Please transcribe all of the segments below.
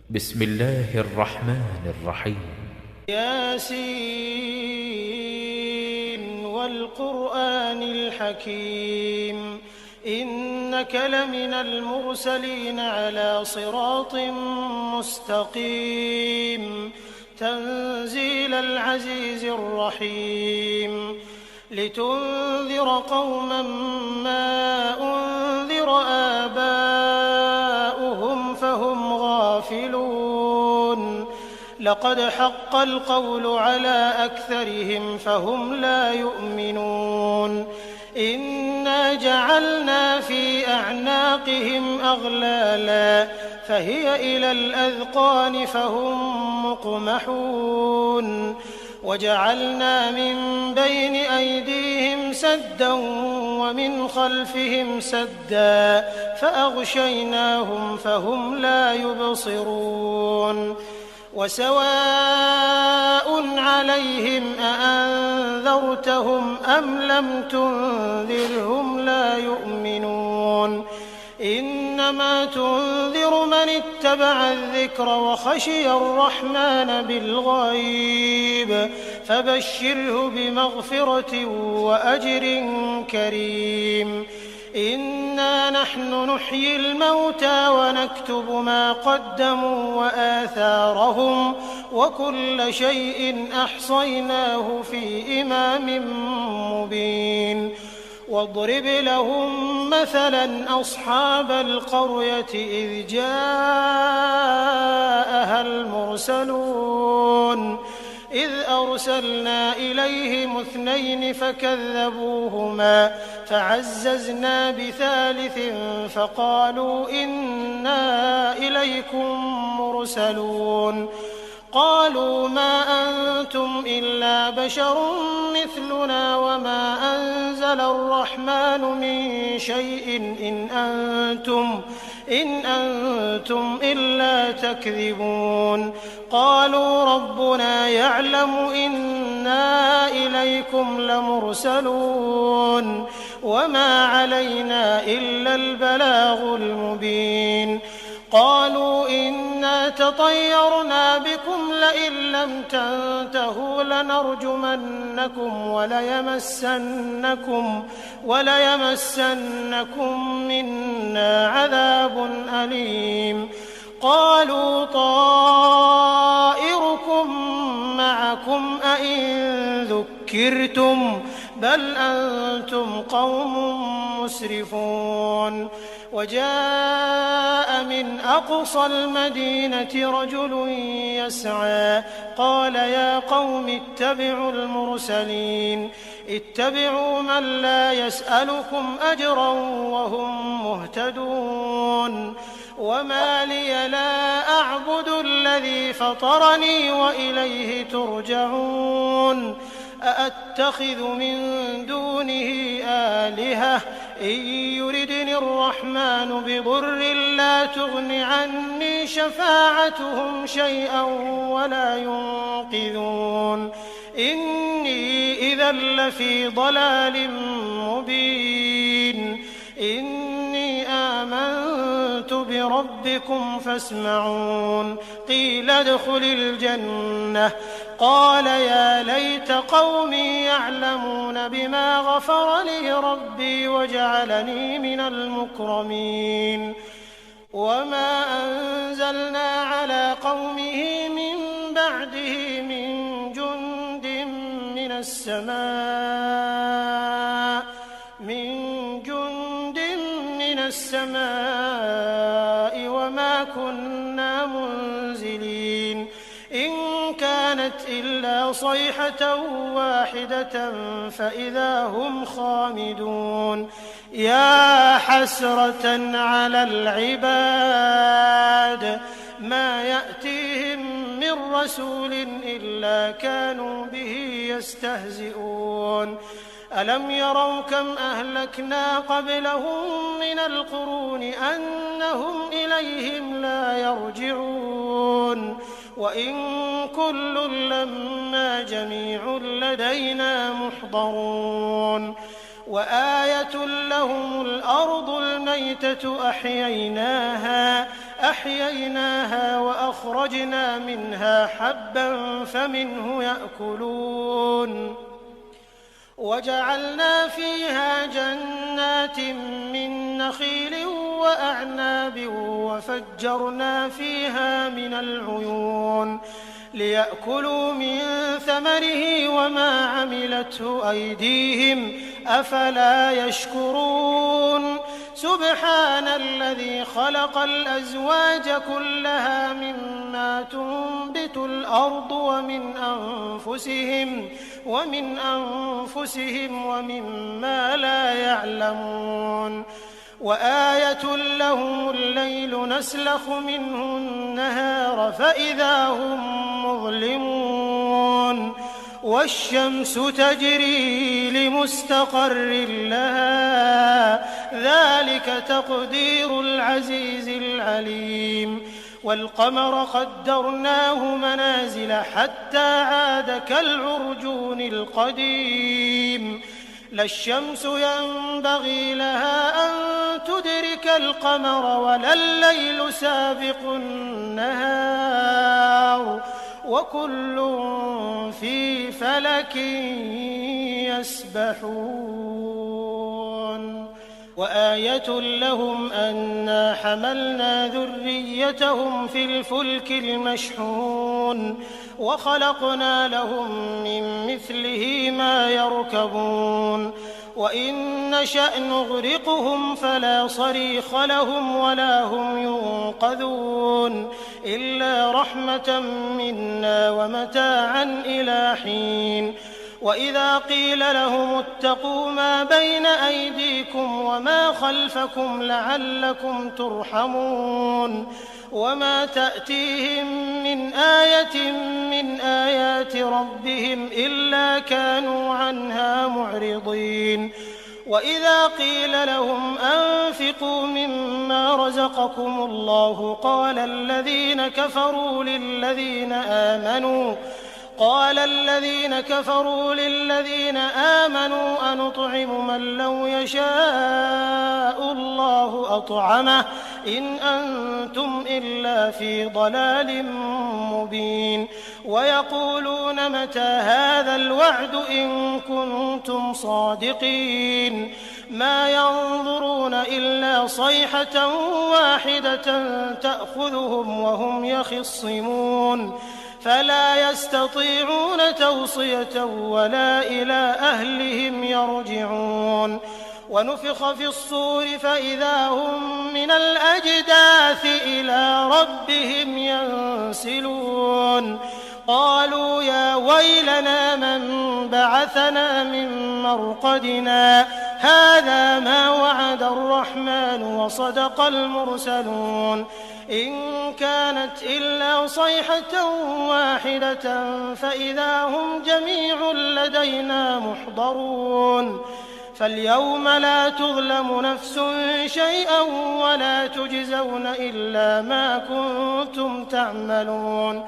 بسم الله الرحمن الرحيم. ياسين والقرآن الحكيم إنك لمن المرسلين على صراط مستقيم تنزيل العزيز الرحيم لتنذر قوما ما أنذر آباؤهم فهم غافلون لقد حق القول على أكثرهم فهم لا يؤمنون إنا جعلنا في أعناقهم أغلالا فهي إلى الأذقان فهم مقمحون وجعلنا من بين أيديهم سدا ومن خلفهم سدا فأغشيناهم فهم لا يبصرون وسواء عليهم أأنذرتهم أم لم تنذرهم لا يؤمنون إنما تنذر من اتبع الذكر وخشي الرحمن بالغيب فبشره بمغفرة وأجر كريم إنا نحن نحيي الموتى ونكتب ما قدموا وآثارهم وكل شيء أحصيناه في إمام مبين واضرب لهم مثلا أصحاب القرية إذ جاءها المرسلون إذ أرسلنا إليهم 2 فكذبوهما فعززنا بثالث فقالوا إنا إليكم مرسلون قالوا ما أنتم إلا بشر مثلنا وما أنزل الرحمن من شيء إن أنتم إلا تكذبون قالوا ربنا يعلم إنا إليكم لمرسلون وما علينا إلا البلاغ المبين قالوا إنا تطيرنا بكم لئن لم تنتهوا لنرجمنكم وليمسنكم منا عذاب أليم قالوا طائركم معكم أئن ذكرتم بل أنتم قوم مسرفون وجاء من أقصى المدينة رجل يسعى قال يا قوم اتبعوا المرسلين اتبعوا من لا يسألكم أجرا وهم مهتدون وما لي لا أعبد الذي فطرني وإليه ترجعون أأتخذ من دونه آلهة إن يردني الرحمن بضر لا تغن عني شفاعتهم شيئا ولا ينقذون إني إذا لفي ضلال مبين إني آمنت بربكم فاسمعون قيل ادخل الجنة قال يا ليت قومي يعلمون بما غفر لي ربي وجعلني من المكرمين وما أنزلنا على قومه من بعده من جند من السماء وما كنا منزلين إن كانت إلا صيحة واحدة فإذا هم خامدون يا حسرة على العباد ما يأتيهم من رسول إلا كانوا به يستهزئون ألم يروا كم أهلكنا قبلهم من القرون أنهم إليهم لا يرجعون وإن كل لما جميع لدينا محضرون وآية لهم الأرض الميتة أحييناها فأخرجنا منها حبا فمنه يأكلون وجعلنا فيها جنات من نخيل وأعناب وفجرنا فيها من العيون ليأكلوا من ثمره وما عملته أيديهم أفلا يشكرون سبحان الذي خلق الأزواج كلها مما تنبت الأرض ومن أنفسهم ومما لا يعلمون وآية لهم الليل نسلخ منه النهار فإذا هم مظلمون والشمس تجري لمستقر لها ذلك تقدير العزيز العليم والقمر قدرناه منازل حتى عاد كالعرجون القديم لا الشمس ينبغي لها أن تدرك القمر ولا الليل سابق النهار وكل في فلك يسبحون وآية لهم أنا حملنا ذريتهم في الفلك المشحون وخلقنا لهم من مثله ما يركبون وإن نشأ نغرقهم فلا صريخ لهم ولا هم ينقذون إلا رحمة منا ومتاعا إلى حين وإذا قيل لهم اتقوا ما بين أيديكم وما خلفكم لعلكم ترحمون وما تأتيهم من آية من آيات ربهم إلا كانوا عنها معرضين وإذا قيل لهم أنفقوا مما رزقكم الله قال الذين كفروا للذين آمنوا أنطعم من لو يشاء الله أطعمه إن أنتم إلا في ضلال مبين ويقولون متى هذا الوعد إن كنتم صادقين ما ينظرون إلا صيحة واحدة تأخذهم وهم يخصمون فلا يستطيعون توصية ولا إلى أهلهم يرجعون ونفخ في الصور فإذا هم من الأجداث إلى ربهم ينسلون قالوا يا ويلنا من بعثنا من مرقدنا هذا ما وعد الرحمن وصدق المرسلون إن كانت إلا صيحة واحدة فإذا هم جميع لدينا محضرون فاليوم لا تظلم نفس شيئا ولا تجزون إلا ما كنتم تعملون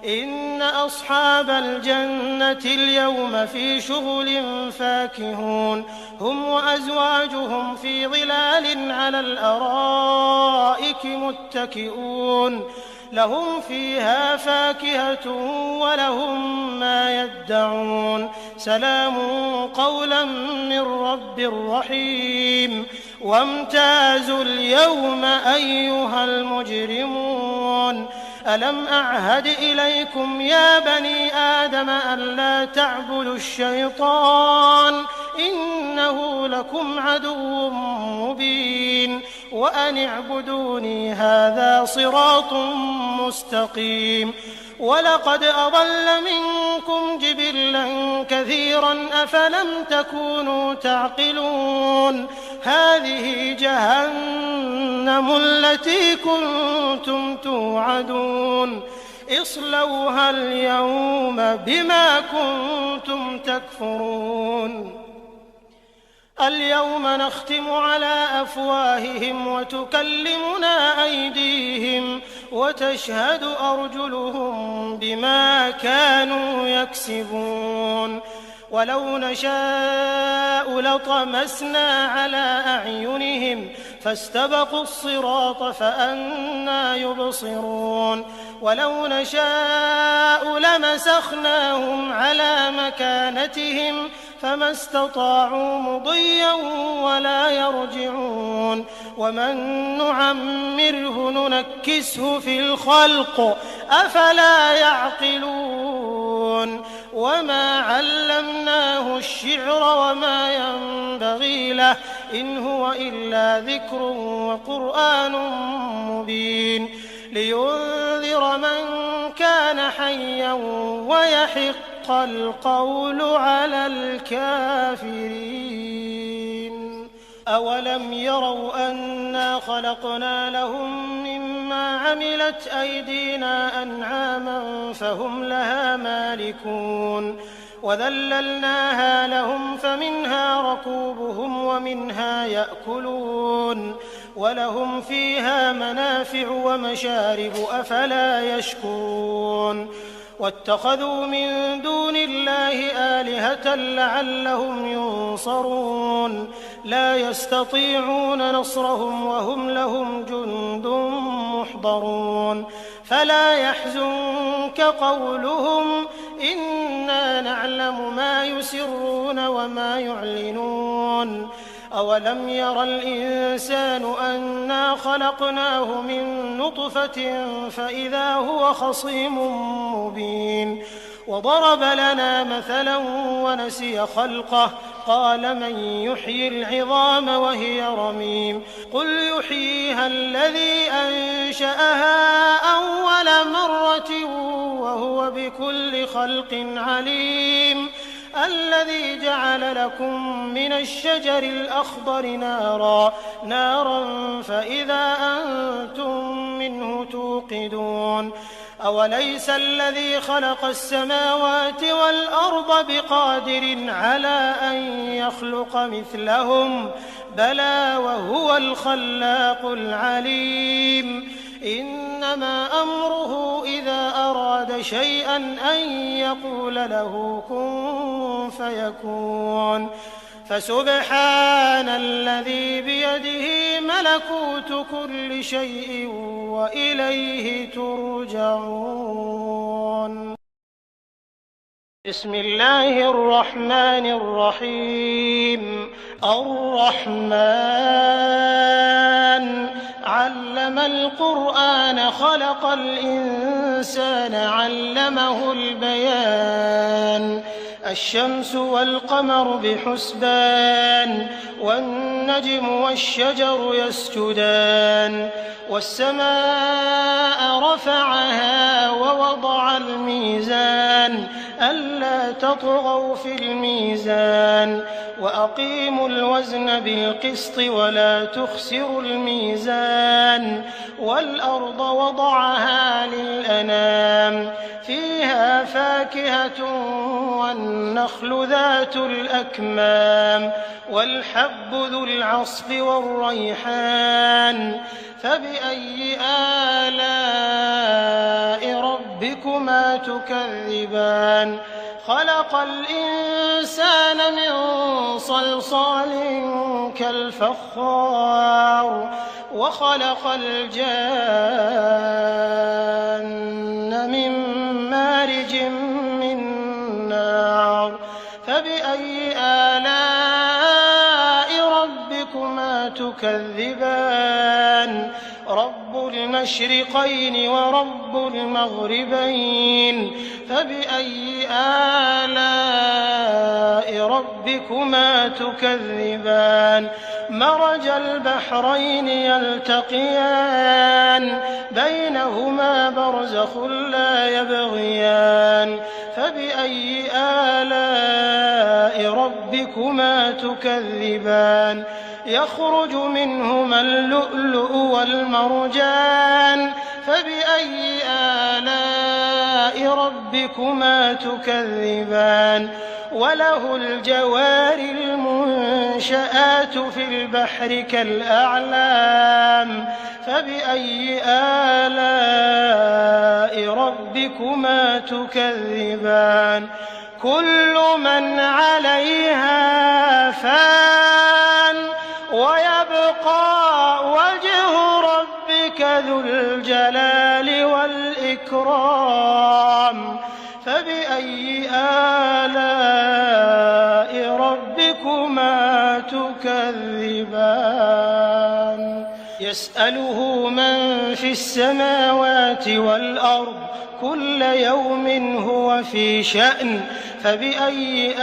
إن أصحاب الجنة اليوم في شغل فاكهون هم وأزواجهم في ظلال على الأرائك متكئون لهم فيها فاكهة ولهم ما يدعون سلام قولا من رب رحيم وامتازوا اليوم أيها المجرمون ألم أعهد إليكم يا بني آدم ألا تعبدوا الشيطان إنه لكم عدو مبين وأن اعبدوني هذا صراط مستقيم ولقد أضل منكم جبلا كثيرا أفلم تكونوا تعقلون هذه جهنم التي كنتم توعدون اصلوها اليوم بما كنتم تكفرون اليوم نختم على أفواههم وتكلمنا أيديهم وتشهد أرجلهم بما كانوا يكسبون ولو نشاء لطمسنا على أعينهم فاستبقوا الصراط فأنى يبصرون ولو نشاء لمسخناهم على مكانتهم فما استطاعوا مضيا ولا يرجعون ومن نعمره ننكسه في الخلق أفلا يعقلون وما علمناه الشعر وما ينبغي له إن هو إلا ذكر وقرآن مبين لينذر من كان حيا ويحق القول على الكافرين أولم يروا أنا خلقنا لهم مما عملت أيدينا أنعاما فهم لها مالكون وذللناها لهم فمنها ركوبهم ومنها يأكلون ولهم فيها منافع ومشارب أفلا يشكرون واتخذوا من دون الله آلهة لعلهم ينصرون لا يستطيعون نصرهم وهم لهم جند محضرون فلا يحزنك قولهم إنا نعلم ما يسرون وما يعلنون أولم ير الإنسان أنا خلقناه من نطفة فإذا هو خصيم مبين وضرب لنا مثلا ونسي خلقه قال من يحيي العظام وهي رميم قل يحييها الذي أنشأها أول مرة وهو بكل خلق عليم الذي جعل لكم من الشجر الأخضر نارا فإذا أنتم منه توقدون أوليس الذي خلق السماوات والأرض بقادر على أن يخلق مثلهم بلى وهو الخلاق العليم إنما أمره إذا أراد شيئا أن يقول له كن فيكون فسبحان الذي بيده ملكوت كل شيء وإليه ترجعون بسم الله الرحمن الرحيم الرحمن علم القرآن خلق الإنسان علمه البيان الشمس والقمر بحسبان والنجم والشجر يسجدان والسماء رفعها ووضع الميزان ألا تطغوا في الميزان وأقيموا الوزن بالقسط ولا تخسروا الميزان والأرض وضعها للأنام فيها فاكهة والنخل ذات الأكمام والحب ذو العصف والريحان فبأي آلاء ربكما تكذبان خلق الإنسان من صلصال كالفخار وخلق الجان من مارج من نار فبأي آلاء ربكما تكذبان رب المشرقين ورب المغربين فبأي آلاء ربكما تكذبان مرج البحرين يلتقيان بينهما برزخ لا يبغيان فبأي آلاء ربكما تكذبان يخرج منهما اللؤلؤ والمرجان فبأي آلاء ربكما تكذبان وله الجوار المنشآت في البحر كالأعلام فبأي آلاء ربكما تكذبان كل من عليها فان ويبقى وجه ربك ذو الجلال والإكرام والإكرام فبأي آلاء ربكما تكذبان يسأله من في السماوات والأرض كل يوم هو في شأن فبأي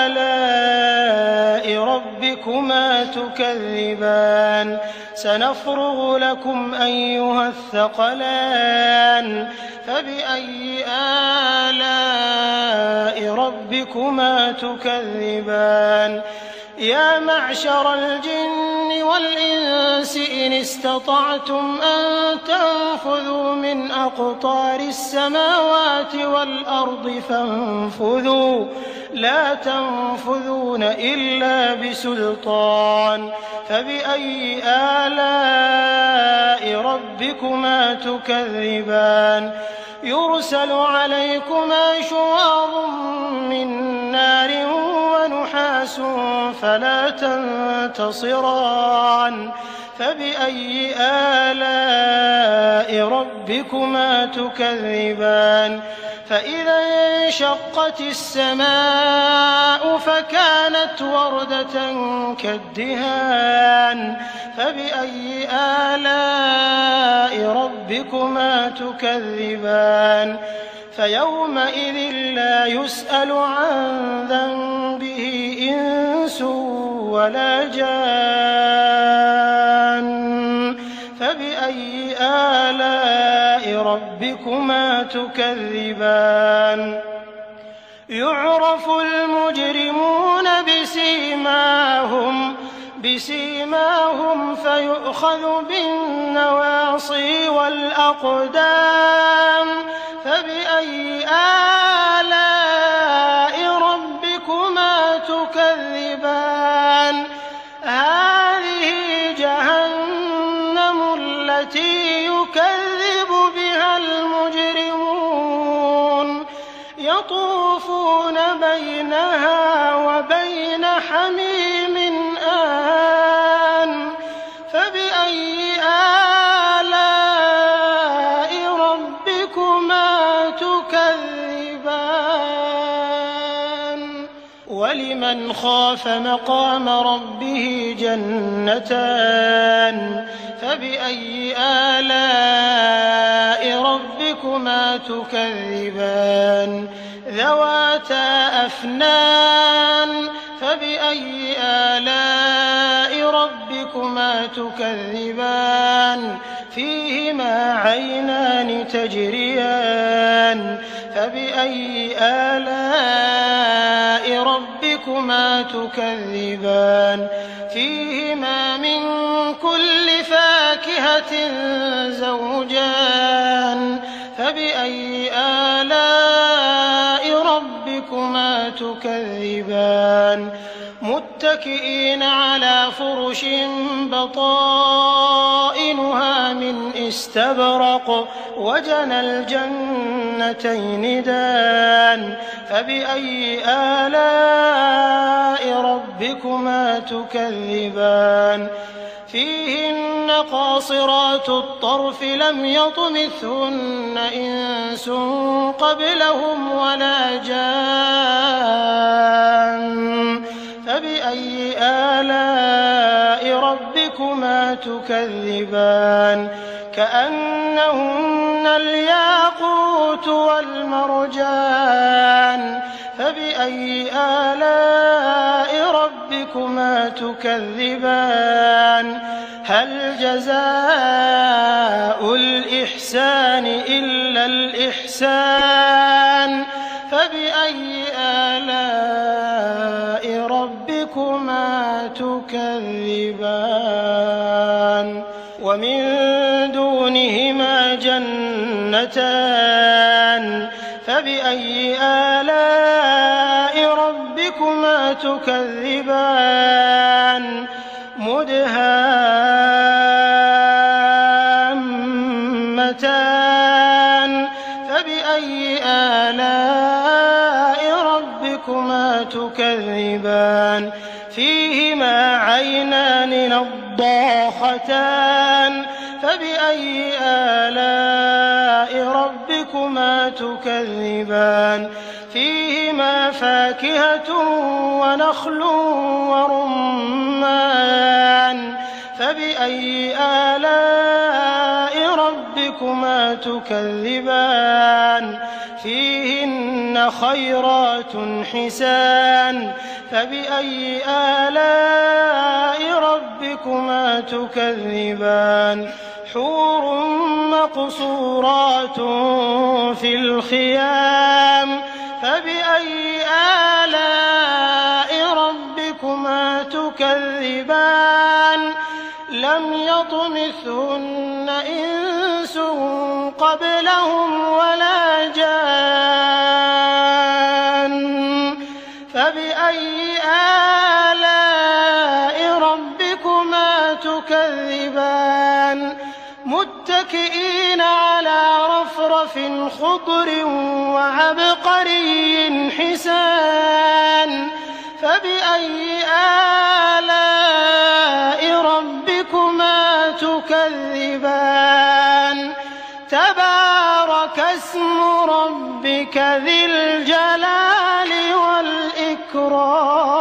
آلاء ربكما تكذبان سنفرغ لكم أيها الثقلان فبأي آلاء ربكما تكذبان يا معشر الجن والإنس إن استطعتم أن تنفذوا من أقطار السماوات والأرض فانفذوا لا تنفذون إلا بسلطان فبأي آلاء ربكما تكذبان يرسل عليكما شواظ من نار ونحاس فلا تنتصران فبأي آلاء ربكما تكذبان فإذا انشقت السماء فكانت وردة كالدهان فبأي آلاء ربكما تكذبان فيومئذ لا يسأل عن ذنبه إنس ولا جان فبأي آلاء ربكما تكذبان يعرف المجرمون بسيماهم فيؤخذ بالنواصي والأقدام فبأي آلاء ربكما تكذبان هذه جهنم التي يكذب بها المجرمون يطوفون بينها وبين حميم آن فبأي آلاء ربكما تكذبان ولمن خاف مقام ربه جنتان فبأي آلاء ربكما تكذبان ذواتا أفنان فبأي آلاء ربكما تكذبان فيهما عينان تجريان فبأي آلاء ربكما تكذبان فيهما من كل فاكهة زوجان فبأي آلاء ربكما تكذبان متكئين على فرش بطائنها من استبرق وجنى الجنتين دان فبأي آلاء ربكما تكذبان فيهن قاصرات الطرف لم يطمثهن إنس قبلهم ولا جان فبأي آلاء ربكما تكذبان كأنهن الياقوت والمرجان فبأي آلاء ربكما تكذبان هل جزاء الإحسان إلا الإحسان فبأي آلاء ربكما تكذبان ومن دونهما جنتان فبأي آلاء ربكما تكذبان مدهامتان فبأي آلاء ربكما تكذبان فيهما عينان نضاختان فبأي آلاء ربكما ربكما تكذبان فيهما فاكهة ونخل ورمان فبأي آلاء ربكما تكذبان فيهن خيرات حسان فبأي آلاء ربكما تكذبان حور مقصورات في الخيام فبأي آلاء ربكما تكذبان لم يطمثهن إنس قبلهم ولا جان فبأي آلاء ربكما تكذبان متكئين على رفرف خضر وعبقري حسان فبأي آلاء ربكما تكذبان تبارك اسم ربك ذي الجلال والإكرام